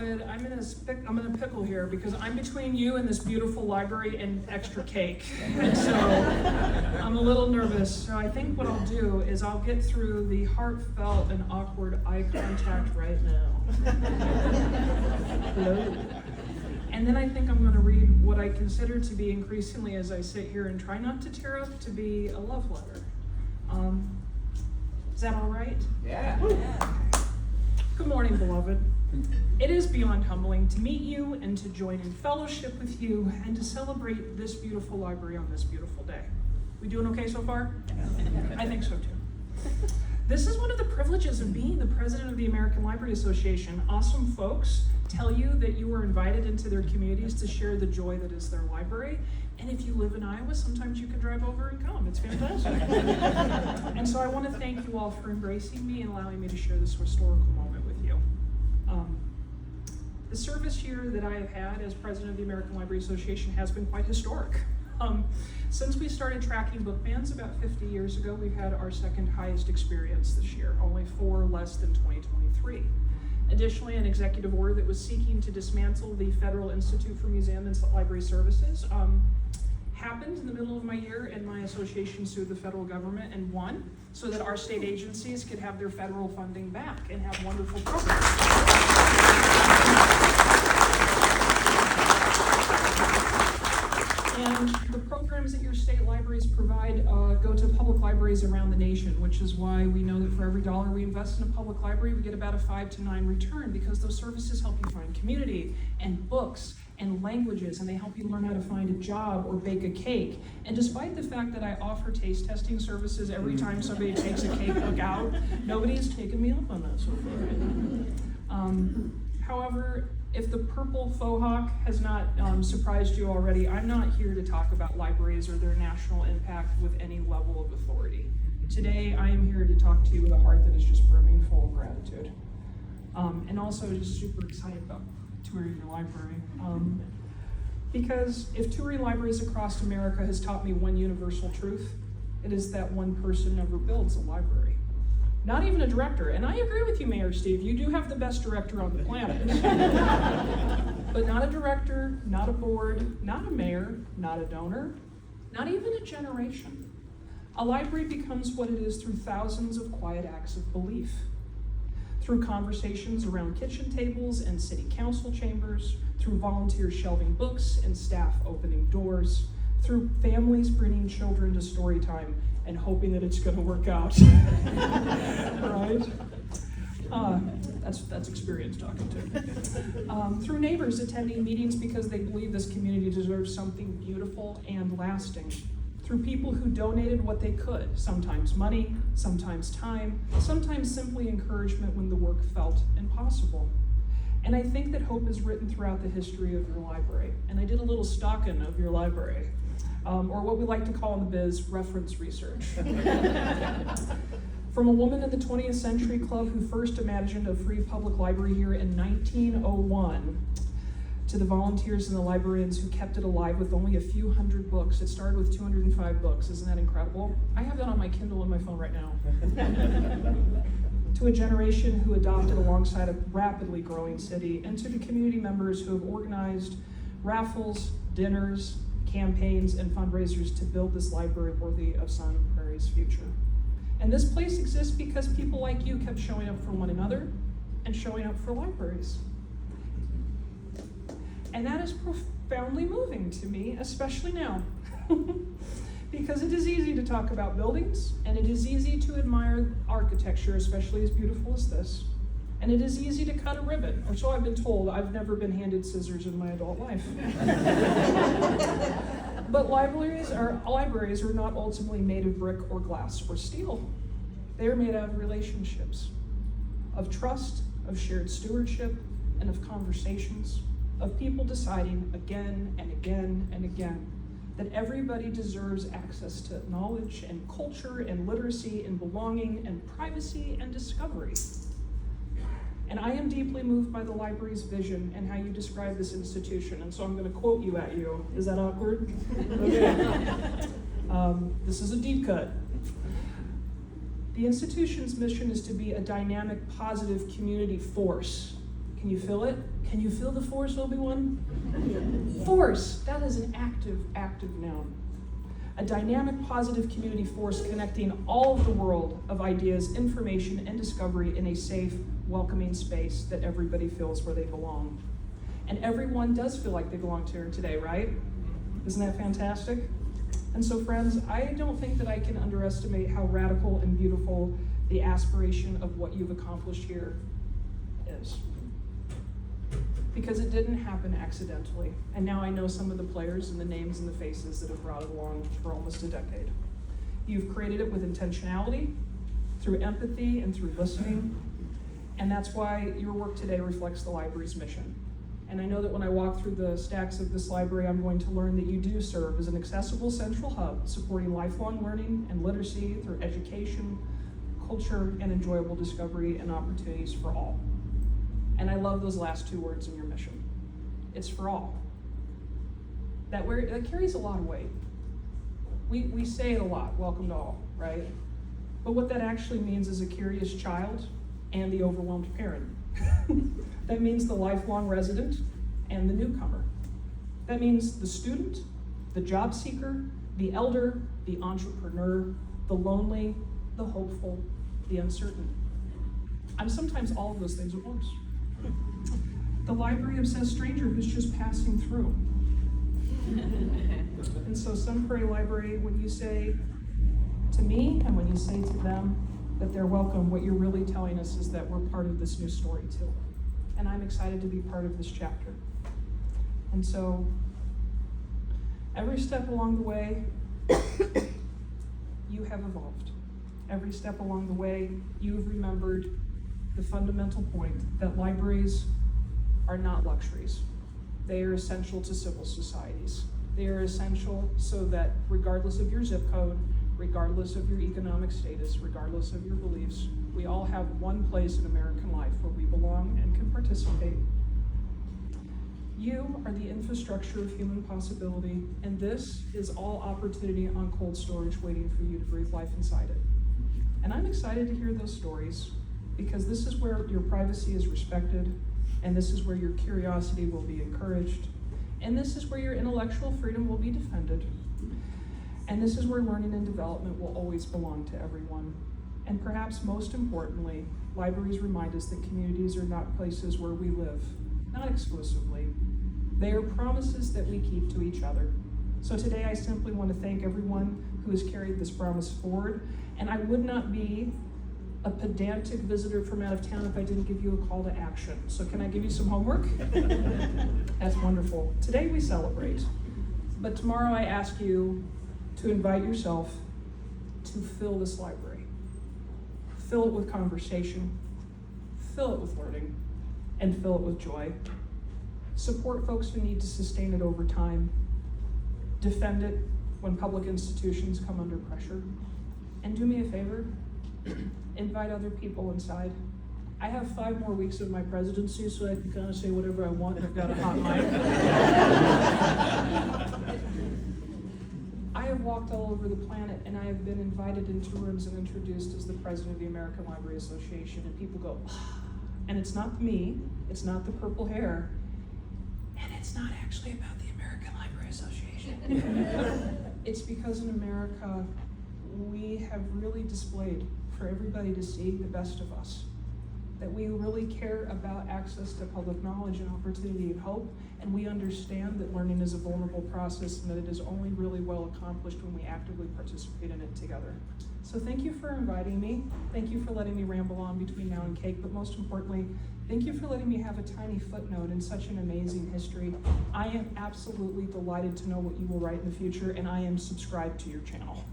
beloved, I'm in a pickle here because I'm between you and this beautiful library and extra cake. And so I'm a little nervous. So I think what I'll do is I'll get through the heartfelt and awkward eye contact right now. Hello. And then I think I'm going to read what I consider to be increasingly, as I sit here and try not to tear up, to be a love letter. Is that all right? Yeah. Good morning, beloved. It is beyond humbling to meet you and to join in fellowship with you and to celebrate this beautiful library on this beautiful day. We doing okay so far? I think so too. This is one of the privileges of being the president of the American Library Association. Awesome folks tell you that you were invited into their communities to share the joy that is their library. And if you live in Iowa, sometimes you can drive over and come. It's fantastic. And so I want to thank you all for embracing me and allowing me to share this historical moment with you. The service year that I have had as president of the American Library Association has been quite historic. Since we started tracking book bans about 50 years ago, we've had our second highest experience this year, only 4 less than 2023. Additionally, an executive order that was seeking to dismantle the Federal Institute for Museum and Library Services happened in the middle of my year, and my association sued the federal government and won, so that our state agencies could have their federal funding back and have wonderful programs. And the programs that your state libraries provide go to public libraries around the nation, which is why we know that for every dollar we invest in a public library, we get about a 5 to 9 return, because those services help you find community and books and languages, and they help you learn how to find a job or bake a cake. And despite the fact that I offer taste testing services every time somebody takes a cake book out, nobody's taken me up on that so far. However, if the purple faux hawk has not surprised you already, I'm not here to talk about libraries or their national impact with any level of authority. Today, I am here to talk to you with a heart that is just brimming full of gratitude. And also just super excited about touring your library. Because if touring libraries across America has taught me one universal truth, it is that one person never builds a library. Not even a director. And I agree with you, Mayor Steve, you do have the best director on the planet. But not a director, not a board, not a mayor, not a donor, not even a generation. A library becomes what it is through thousands of quiet acts of belief. Through conversations around kitchen tables and city council chambers, through volunteers shelving books and staff opening doors, through families bringing children to story time and hoping that it's going to work out. Right? That's experience talking to. Through neighbors attending meetings because they believe this community deserves something beautiful and lasting. Through people who donated what they could, sometimes money, sometimes time, sometimes simply encouragement when the work felt impossible. And I think that hope is written throughout the history of your library. And I did a little stalking of your library, or what we like to call in the biz, reference research. From a woman in the 20th Century Club who first imagined a free public library here in 1901, to the volunteers and the librarians who kept it alive with only a few hundred books. It started with 205 books. Isn't that incredible? I have that on my Kindle and my phone right now. To a generation who adopted alongside a rapidly growing city, and to the community members who have organized raffles, dinners, campaigns, and fundraisers to build this library worthy of Sun Prairie's future. And this place exists because people like you kept showing up for one another and showing up for libraries. And that is profoundly moving to me, especially now. Because it is easy to talk about buildings, and it is easy to admire architecture, especially as beautiful as this. And it is easy to cut a ribbon, or so I've been told. I've never been handed scissors in my adult life. But libraries are not ultimately made of brick or glass or steel. They are made out of relationships, of trust, of shared stewardship, and of conversations, of people deciding again and again and again that everybody deserves access to knowledge and culture and literacy and belonging and privacy and discovery. And I am deeply moved by the library's vision and how you describe this institution, and so I'm going to quote you at you. Is that awkward? Okay. This is a deep cut. The institution's mission is to be a dynamic, positive community force Can you feel it? Can you feel the force, Obi-Wan? Force, that is an active noun. A dynamic, positive community force connecting all of the world of ideas, information, and discovery in a safe, welcoming space that everybody feels where they belong. And everyone does feel like they belong here today, right? Isn't that fantastic? And so, friends, I don't think that I can underestimate how radical and beautiful the aspiration of what you've accomplished here is. Because it didn't happen accidentally. And now I know some of the players and the names and the faces that have brought it along for almost a decade. You've created it with intentionality, through empathy and through listening. And that's why your work today reflects the library's mission. And I know that when I walk through the stacks of this library, I'm going to learn that you do serve as an accessible central hub, supporting lifelong learning and literacy through education, culture, and enjoyable discovery and opportunities for all. And I love those last two words in your mission. It's for all. That carries a lot of weight. We say it a lot, welcome to all, right? But what that actually means is a curious child and the overwhelmed parent. That means the lifelong resident and the newcomer. That means the student, the job seeker, the elder, the entrepreneur, the lonely, the hopeful, the uncertain. I'm sometimes all of those things at once. The library-obsessed stranger who's just passing through. And so Sun Prairie Library, when you say to me and when you say to them that they're welcome, what you're really telling us is that we're part of this new story too. And I'm excited to be part of this chapter. And so every step along the way, you have evolved. Every step along the way, you've remembered the fundamental point that libraries are not luxuries. They are essential to civil societies. They are essential so that regardless of your zip code, regardless of your economic status, regardless of your beliefs, we all have one place in American life where we belong and can participate. You are the infrastructure of human possibility, and this is all opportunity on cold storage waiting for you to breathe life inside it. And I'm excited to hear those stories, because this is where your privacy is respected, and this is where your curiosity will be encouraged, and this is where your intellectual freedom will be defended, and this is where learning and development will always belong to everyone. And perhaps most importantly, libraries remind us that communities are not places where we live, not exclusively. They are promises that we keep to each other. So today I simply want to thank everyone who has carried this promise forward, and I would not be a pedantic visitor from out of town if I didn't give you a call to action. So can I give you some homework? That's wonderful. Today we celebrate, but tomorrow I ask you to invite yourself to fill this library. Fill it with conversation, fill it with learning, and fill it with joy. Support folks who need to sustain it over time. Defend it when public institutions come under pressure. And do me a favor, invite other people inside. I have 5 more weeks of my presidency, so I can kind of say whatever I want, and I've got a hot mic. I have walked all over the planet, and I have been invited into rooms and introduced as the president of the American Library Association, and people go, and it's not me, it's not the purple hair, and it's not actually about the American Library Association. It's because in America, we have really displayed for everybody to see the best of us, that we really care about access to public knowledge and opportunity and hope, and we understand that learning is a vulnerable process and that it is only really well accomplished when we actively participate in it together. So thank you for inviting me. Thank you for letting me ramble on between now and cake, but most importantly, thank you for letting me have a tiny footnote in such an amazing history. I am absolutely delighted to know what you will write in the future, and I am subscribed to your channel.